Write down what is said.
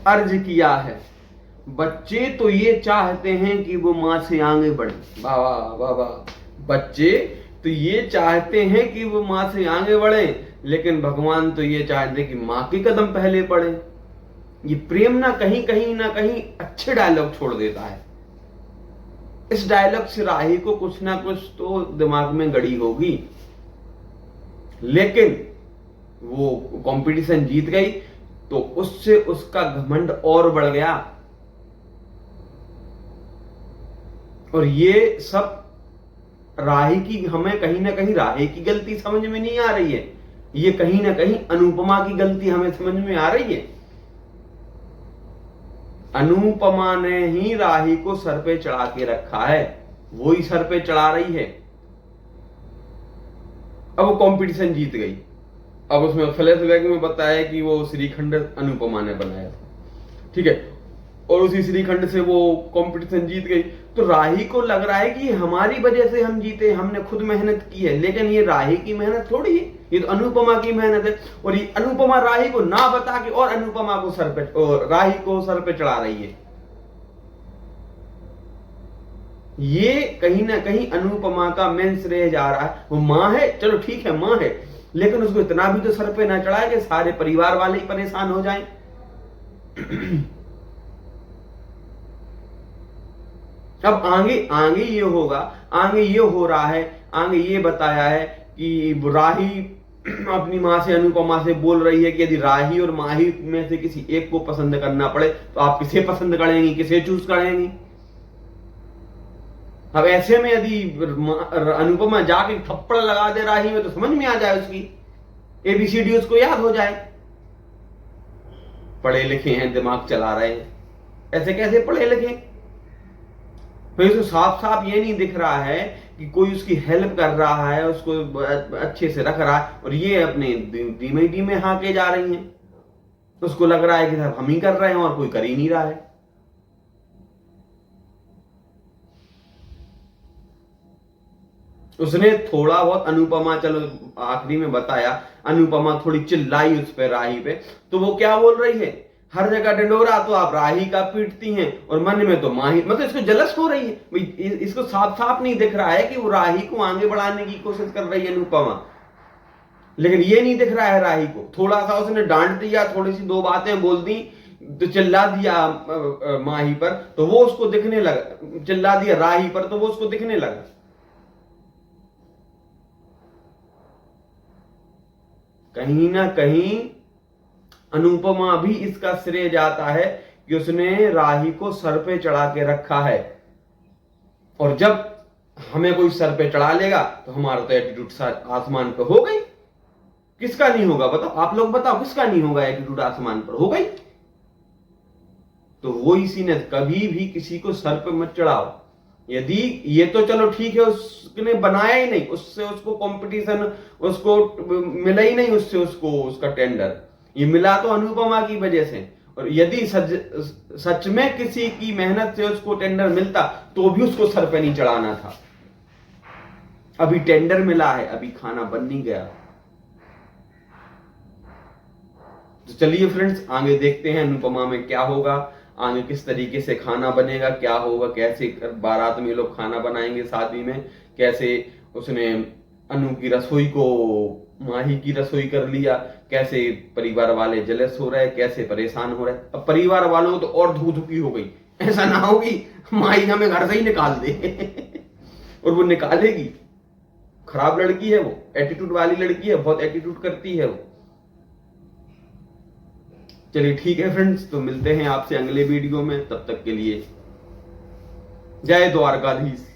अर्ज किया है। बच्चे तो ये चाहते हैं कि वो माँ से आगे बढ़े। वाह वाह वाह वाह। बच्चे तो ये चाहते हैं कि वो माँ से आगे बढ़े, लेकिन भगवान तो ये चाहते हैं कि माँ के कदम पहले पड़े। ये प्रेम ना कहीं अच्छे डायलॉग छोड़ देता है। इस डायलॉग से राही को कुछ ना कुछ तो दिमाग में गड़ी होगी, लेकिन वो कंपटीशन जीत गई तो उससे उसका घमंड और बढ़ गया। और ये सब राही की, हमें कहीं ना कहीं राही की गलती समझ में नहीं आ रही है, ये कहीं ना कहीं अनुपमा की गलती हमें समझ में आ रही है। अनुपमा ने ही राही को सर पे चढ़ा के रखा है, वो ही सर पे चढ़ा रही है। अब वो कंपटीशन जीत गई। अब उसमें फ्लैशबैक में बताया कि वो श्रीखंड अनुपमा ने बनाया था, ठीक है, और उसी श्रीखंड से वो कंपटीशन जीत गई। तो राही को लग रहा है कि हमारी वजह से हम जीते, हमने खुद मेहनत की है, लेकिन ये राही की मेहनत थोड़ी है, ये तो अनुपमा की मेहनत है। और ये अनुपमा राही को ना बता के और अनुपमा को सर पे, राही को सर पे चढ़ा रही है। ये कहीं ना कहीं अनुपमा का मेन श्रेय जा रहा है। वो मां है, चलो ठीक है मां है, लेकिन उसको इतना भी तो सर पे ना चढ़ाए कि सारे परिवार वाले ही परेशान हो जाएं। अब आगे ये होगा, आगे ये हो रहा है, आगे ये बताया है कि राही अपनी मां से, अनुपमा से बोल रही है कि यदि राही और माही में से किसी एक को पसंद करना पड़े तो आप किसे पसंद करेंगी, किसे चूज करेंगी। अब ऐसे में यदि अनुपमा जाके थप्पड़ लगा दे राही में तो समझ में आ जाए, उसकी एबीसीडी उसको याद हो जाए। पढ़े लिखे हैं, दिमाग चला रहे हैं, ऐसे कैसे पढ़े लिखे। फिर तो साफ साफ ये नहीं दिख रहा है कि कोई उसकी हेल्प कर रहा है, उसको अच्छे से रख रहा है, और ये अपने धीमे धीमे हाके जा रही हैं। उसको लग रहा है कि सब हम ही कर रहे हैं और कोई कर ही नहीं रहा है। उसने थोड़ा बहुत अनुपमा, चलो आखिरी में बताया, अनुपमा थोड़ी चिल्लाई उस पे, राही पे, तो वो क्या बोल रही है, हर जगह डंडोरा तो आप राही का पीटती हैं और मन में तो माही, मतलब इसको जलस हो रही है। इसको साफ साफ नहीं दिख रहा है कि वो राही को आगे बढ़ाने की कोशिश कर रही है अनुपमा, लेकिन ये नहीं दिख रहा है राही को। थोड़ा सा उसने डांट दिया, थोड़ी सी दो बातें बोल दी तो चिल्ला दिया माही पर, तो वो उसको दिखने लगा, चिल्ला दिया राही पर तो वो उसको दिखने लगा। कहीं ना कहीं अनुपमा भी इसका श्रेय जाता है कि उसने राही को सर पे चढ़ा के रखा है, और जब हमें कोई सर पे चढ़ा लेगा तो हमारा तो एटीट्यूड आसमान पे हो गई। किसका नहीं होगा बताओ, आप लोग बताओ, किसका नहीं होगा एटीट्यूड आसमान पर हो गई। तो वो इसी ने, कभी भी किसी को सर पे मत चढ़ाओ। यदि ये तो चलो ठीक है, उसने बनाया ही नहीं, उससे उसको कंपटीशन उसको मिला ही नहीं, उससे उसको उसका टेंडर, ये मिला तो अनुपमा की वजह से। और यदि सच में किसी की मेहनत से उसको टेंडर मिलता तो भी उसको सर पे नहीं चढ़ाना था। अभी टेंडर मिला है, अभी खाना बन नहीं गया। तो चलिए फ्रेंड्स, आगे देखते हैं अनुपमा में क्या होगा, आगे किस तरीके से खाना बनेगा, क्या होगा, कैसे बारात में लोग खाना बनाएंगे, शादी में कैसे उसने अनु की रसोई को माही की रसोई कर लिया, कैसे परिवार वाले जलस हो रहे, कैसे परेशान हो रहे। अब परिवार वालों को तो और धुकधुकी हो गई, ऐसा ना हो कि माही हमें घर से ही निकाल दे। और वो निकालेगी, खराब लड़की है वो, एटीट्यूड वाली लड़की है, बहुत एटीट्यूड करती है वो। चलिए ठीक है फ्रेंड्स, तो मिलते हैं आपसे अगले वीडियो में, तब तक के लिए जय द्वारकाधीश।